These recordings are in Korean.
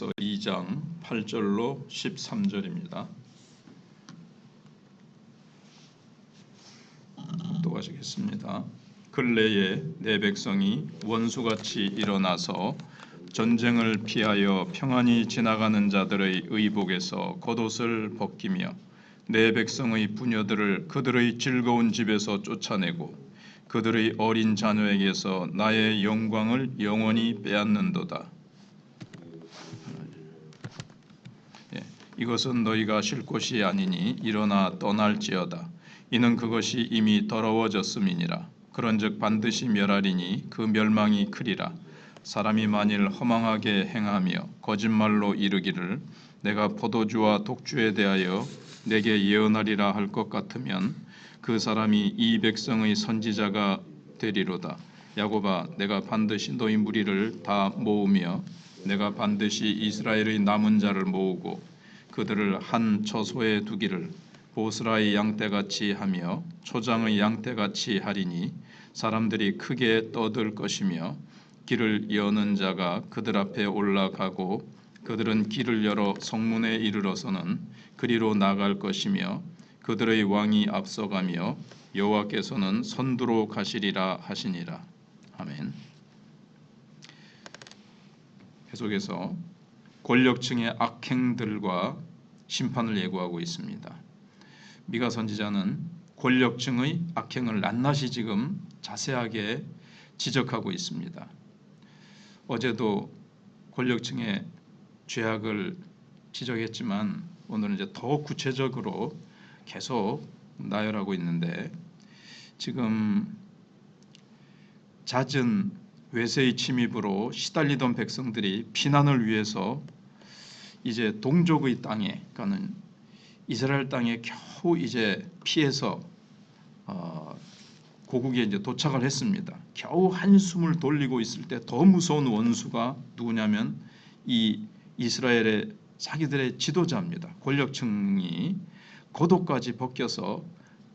고린도전서 2장 8절로 13절입니다. 또 하시겠습니다. 근래에 내 백성이 원수같이 일어나서 전쟁을 피하여 평안히 지나가는 자들의 의복에서 겉옷을 벗기며 내 백성의 부녀들을 그들의 즐거운 집에서 쫓아내고 그들의 어린 자녀에게서 나의 영광을 영원히 빼앗는도다. 이것은 너희가 쉴 곳이 아니니 일어나 떠날지어다. 이는 그것이 이미 더러워졌음이니라. 그런즉 반드시 멸하리니 그 멸망이 크리라. 사람이 만일 허망하게 행하며 거짓말로 이르기를 내가 포도주와 독주에 대하여 내게 예언하리라 할 것 같으면 그 사람이 이 백성의 선지자가 되리로다. 야곱아, 내가 반드시 너희 무리를 다 모으며 내가 반드시 이스라엘의 남은 자를 모으고 그들을 한 처소에 두기를 보스라의 양떼같이 하며 초장의 양떼같이 하리니 사람들이 크게 떠들 것이며 길을 여는 자가 그들 앞에 올라가고 그들은 길을 열어 성문에 이르러서는 그리로 나갈 것이며 그들의 왕이 앞서가며 여호와께서는 선두로 가시리라 하시니라. 아멘. 계속해서 권력층의 악행들과 심판을 예고하고 있습니다. 미가 선지자는 권력층의 악행을 낱낱이 지금 자세하게 지적하고 있습니다. 어제도 권력층의 죄악을 지적했지만 오늘은 이제 더 구체적으로 계속 나열하고 있는데, 지금 잦은 외세의 침입으로 시달리던 백성들이 피난을 위해서 이제 동족의 땅에, 그러니까는 이스라엘 땅에 겨우 이제 피해서 고국에 이제 도착을 했습니다. 겨우 한숨을 돌리고 있을 때 더 무서운 원수가 누구냐면 이 이스라엘의 자기들의 지도자입니다. 권력층이 겉옷까지 벗겨서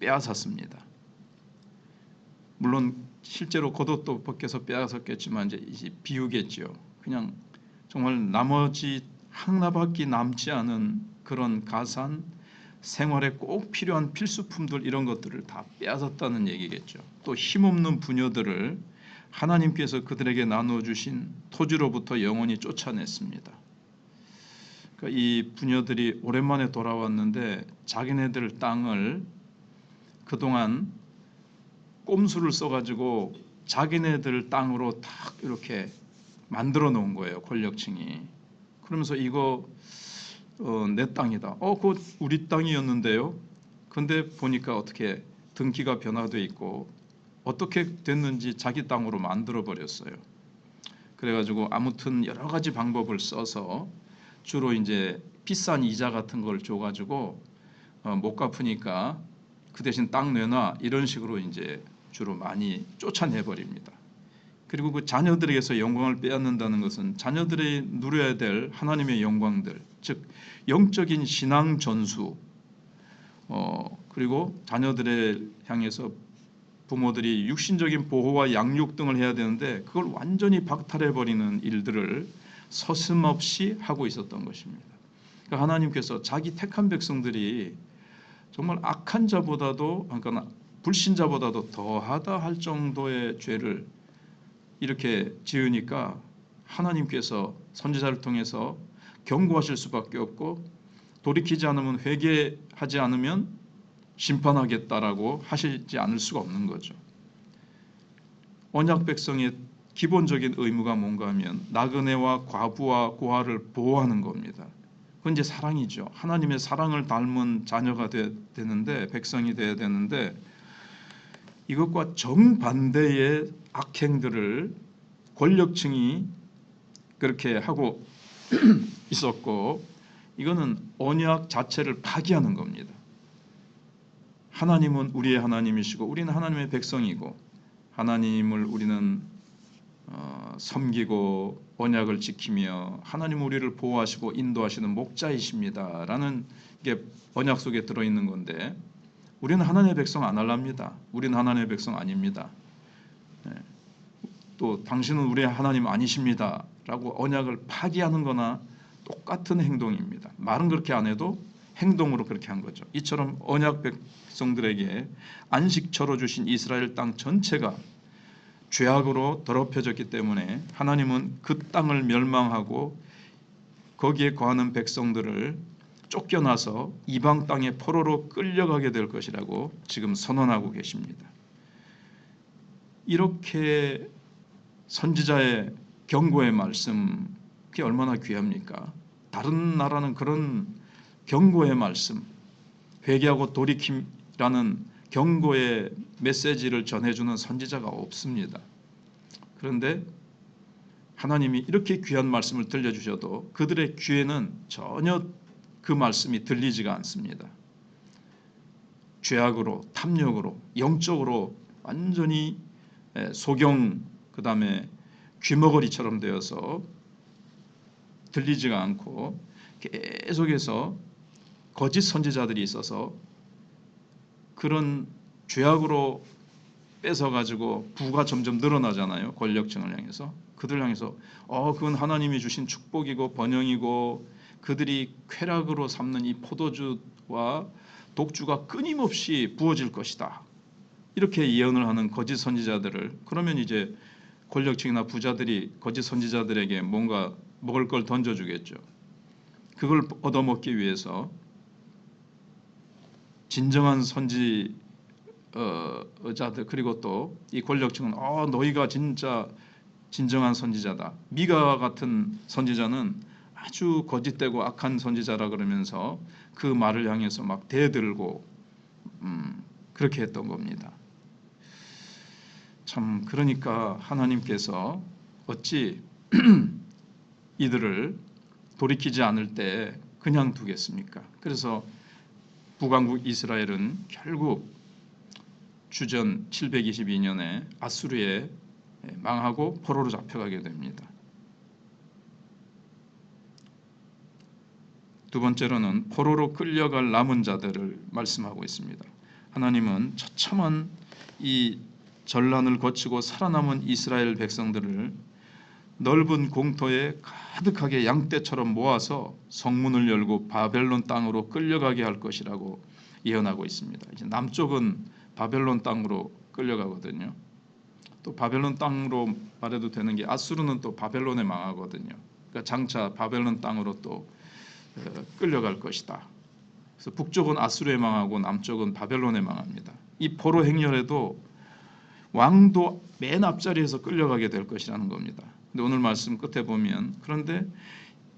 빼앗았습니다. 물론 실제로 겉옷도 벗겨서 빼앗았겠지만 이제 비유겠죠. 그냥 정말 나머지 하나밖에 남지 않은 그런 가산 생활에 꼭 필요한 필수품들, 이런 것들을 다 빼앗았다는 얘기겠죠. 또 힘없는 부녀들을 하나님께서 그들에게 나눠주신 토지로부터 영원히 쫓아냈습니다. 그러니까 이 부녀들이 오랜만에 돌아왔는데 자기네들 땅을 그동안 꼼수를 써가지고 자기네들 땅으로 딱 이렇게 만들어 놓은 거예요, 권력층이. 그러면서 이거 내 땅이다. 그거 우리 땅이었는데요. 근데 보니까 어떻게 등기가 변화돼 있고 어떻게 됐는지 자기 땅으로 만들어 버렸어요. 그래가지고 아무튼 여러 가지 방법을 써서 주로 이제 비싼 이자 같은 걸 줘가지고 못 갚으니까 그 대신 땅 내놔, 이런 식으로 이제 주로 많이 쫓아내 버립니다. 그리고 그 자녀들에게서 영광을 빼앗는다는 것은 자녀들이 누려야 될 하나님의 영광들, 즉 영적인 신앙 전수, 그리고 자녀들을 향해서 부모들이 육신적인 보호와 양육 등을 해야 되는데 그걸 완전히 박탈해버리는 일들을 서슴없이 하고 있었던 것입니다. 그러니까 하나님께서 자기 택한 백성들이 정말 악한 자보다도, 그러니까 불신자보다도 더하다 할 정도의 죄를 이렇게 지으니까 하나님께서 선지자를 통해서 경고하실 수밖에 없고, 돌이키지 않으면, 회개하지 않으면 심판하겠다라고 하시지 않을 수가 없는 거죠. 언약 백성의 기본적인 의무가 뭔가 하면 나그네와 과부와 고아를 보호하는 겁니다. 그건 이제 사랑이죠. 하나님의 사랑을 닮은 자녀가 되는데, 백성이 되어야 되는데, 이것과 정반대의 악행들을 권력층이 그렇게 하고 있었고, 이거는 언약 자체를 파기하는 겁니다. 하나님은 우리의 하나님이시고 우리는 하나님의 백성이고, 하나님을 우리는 섬기고 언약을 지키며 하나님 우리를 보호하시고 인도하시는 목자이십니다 라는 게 언약 속에 들어있는 건데, 우리는 하나님의 백성 안 할랍니다. 우리는 하나님의 백성 아닙니다. 또 당신은 우리의 하나님 아니십니다 라고 언약을 파기하는 거나 똑같은 행동입니다. 말은 그렇게 안 해도 행동으로 그렇게 한 거죠. 이처럼 언약 백성들에게 안식처로 주신 이스라엘 땅 전체가 죄악으로 더럽혀졌기 때문에 하나님은 그 땅을 멸망하고 거기에 거하는 백성들을 쫓겨나서 이방 땅의 포로로 끌려가게 될 것이라고 지금 선언하고 계십니다. 이렇게 선지자의 경고의 말씀, 그게 얼마나 귀합니까? 다른 나라는 그런 경고의 말씀, 회개하고 돌이킴이라는 경고의 메시지를 전해주는 선지자가 없습니다. 그런데 하나님이 이렇게 귀한 말씀을 들려주셔도 그들의 귀에는 전혀 그 말씀이 들리지가 않습니다. 죄악으로, 탐욕으로, 영적으로 완전히 소경, 그 다음에 귀머거리처럼 되어서 들리지가 않고 계속해서 거짓 선지자들이 있어서 그런 죄악으로 뺏어가지고 부가 점점 늘어나잖아요. 권력층을 향해서. 그들 향해서 그건 하나님이 주신 축복이고 번영이고 그들이 쾌락으로 삼는 이 포도주와 독주가 끊임없이 부어질 것이다. 이렇게 예언을 하는 거짓 선지자들을, 그러면 이제 권력층이나 부자들이 거짓 선지자들에게 뭔가 먹을 걸 던져주겠죠. 그걸 얻어먹기 위해서 진정한 선지자들, 그리고 또 이 권력층은 너희가 진짜 진정한 선지자다. 미가 같은 선지자는 아주 거짓되고 악한 선지자라 그러면서 그 말을 향해서 막 대들고 그렇게 했던 겁니다. 참, 그러니까 하나님께서 어찌 이들을 돌이키지 않을 때 그냥 두겠습니까? 그래서 북왕국 이스라엘은 결국 주전 722년에 아수르에 망하고 포로로 잡혀가게 됩니다. 두 번째로는 포로로 끌려갈 남은 자들을 말씀하고 있습니다. 하나님은 처참한 이 전란을 거치고 살아남은 이스라엘 백성들을 넓은 공터에 가득하게 양떼처럼 모아서 성문을 열고 바벨론 땅으로 끌려가게 할 것이라고 예언하고 있습니다. 이제 남쪽은 바벨론 땅으로 끌려가거든요. 또 바벨론 땅으로 말해도 되는 게 아수르는 또 바벨론에 망하거든요. 그러니까 장차 바벨론 땅으로 또 끌려갈 것이다. 그래서 북쪽은 아수르에 망하고 남쪽은 바벨론에 망합니다. 이 포로 행렬에도 왕도 맨 앞자리에서 끌려가게 될 것이라는 겁니다. 근데 오늘 말씀 끝에 보면, 그런데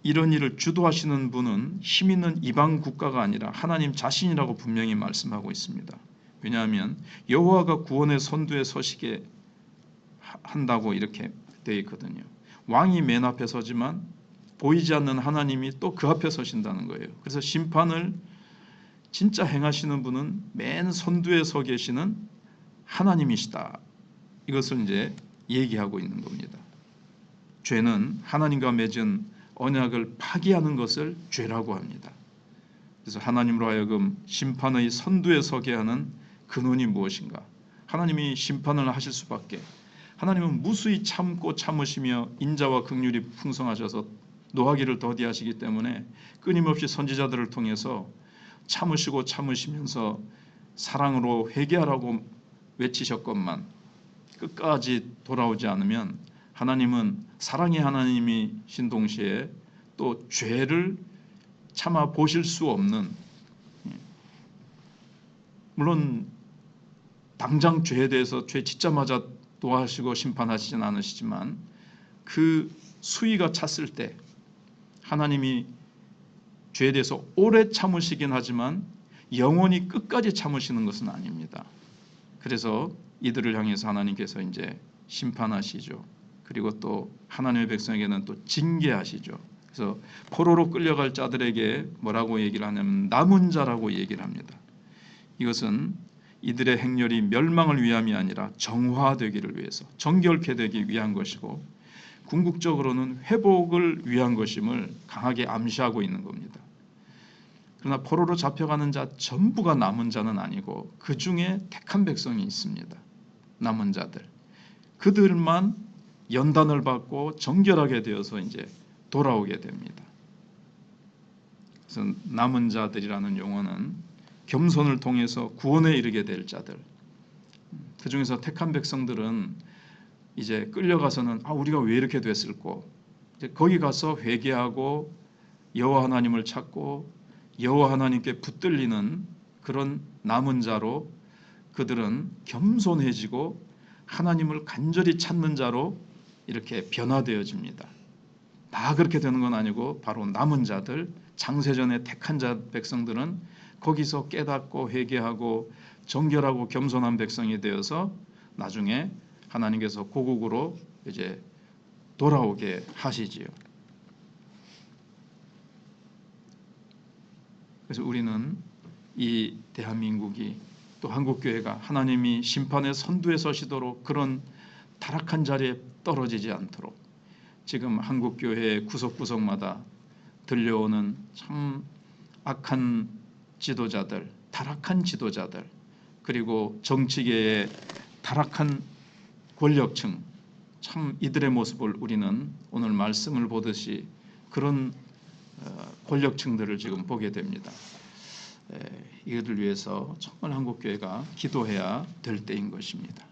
이런 일을 주도하시는 분은 힘 있는 이방 국가가 아니라 하나님 자신이라고 분명히 말씀하고 있습니다. 왜냐하면 여호와가 구원의 선두에 서시게 한다고 이렇게 되어 있거든요. 왕이 맨 앞에 서지만 보이지 않는 하나님이 또 그 앞에 서신다는 거예요. 그래서 심판을 진짜 행하시는 분은 맨 선두에 서 계시는 하나님이시다. 이것을 이제 얘기하고 있는 겁니다. 죄는 하나님과 맺은 언약을 파기하는 것을 죄라고 합니다. 그래서 하나님으로 하여금 심판의 선두에 서게 하는 근원이 무엇인가? 하나님이 심판을 하실 수밖에. 하나님은 무수히 참고 참으시며 인자와 긍휼이 풍성하셔서 노하기를 더디하시기 때문에 끊임없이 선지자들을 통해서 참으시고 참으시면서 사랑으로 회개하라고 외치셨건만 끝까지 돌아오지 않으면 하나님은 사랑의 하나님이신 동시에 또 죄를 참아 보실 수 없는, 물론 당장 죄에 대해서 죄 짓자마자 도하시고 심판하시진 않으시지만 그 수위가 찼을 때 하나님이 죄에 대해서 오래 참으시긴 하지만 영원히 끝까지 참으시는 것은 아닙니다. 그래서 이들을 향해서 하나님께서 이제 심판하시죠. 그리고 또 하나님의 백성에게는 또 징계하시죠. 그래서 포로로 끌려갈 자들에게 뭐라고 얘기를 하냐면 남은 자라고 얘기를 합니다. 이것은 이들의 행렬이 멸망을 위함이 아니라 정화되기를 위해서, 정결케 되기 위한 것이고 궁극적으로는 회복을 위한 것임을 강하게 암시하고 있는 겁니다. 그러나 포로로 잡혀가는 자 전부가 남은 자는 아니고 그 중에 택한 백성이 있습니다. 남은 자들, 그들만 연단을 받고 정결하게 되어서 이제 돌아오게 됩니다. 그래서 남은 자들이라는 용어는 겸손을 통해서 구원에 이르게 될 자들. 그 중에서 택한 백성들은 이제 끌려가서는 우리가 왜 이렇게 됐을꼬? 이제 거기 가서 회개하고 여호와 하나님을 찾고 여호와 하나님께 붙들리는 그런 남은 자로 그들은 겸손해지고 하나님을 간절히 찾는 자로 이렇게 변화되어집니다. 다 그렇게 되는 건 아니고 바로 남은 자들, 창세전에 택한 자 백성들은 거기서 깨닫고 회개하고 정결하고 겸손한 백성이 되어서 나중에 하나님께서 고국으로 이제 돌아오게 하시지요. 그래서 우리는 이 대한민국이 또 한국교회가 하나님이 심판의 선두에 서시도록 그런 타락한 자리에 떨어지지 않도록 지금 한국교회의 구석구석마다 들려오는 참 악한 지도자들, 타락한 지도자들, 그리고 정치계의 타락한 권력층, 참 이들의 모습을 우리는 오늘 말씀을 보듯이 그런 권력층들을 지금 보게 됩니다. 이들을 위해서 정말 한국교회가 기도해야 될 때인 것입니다.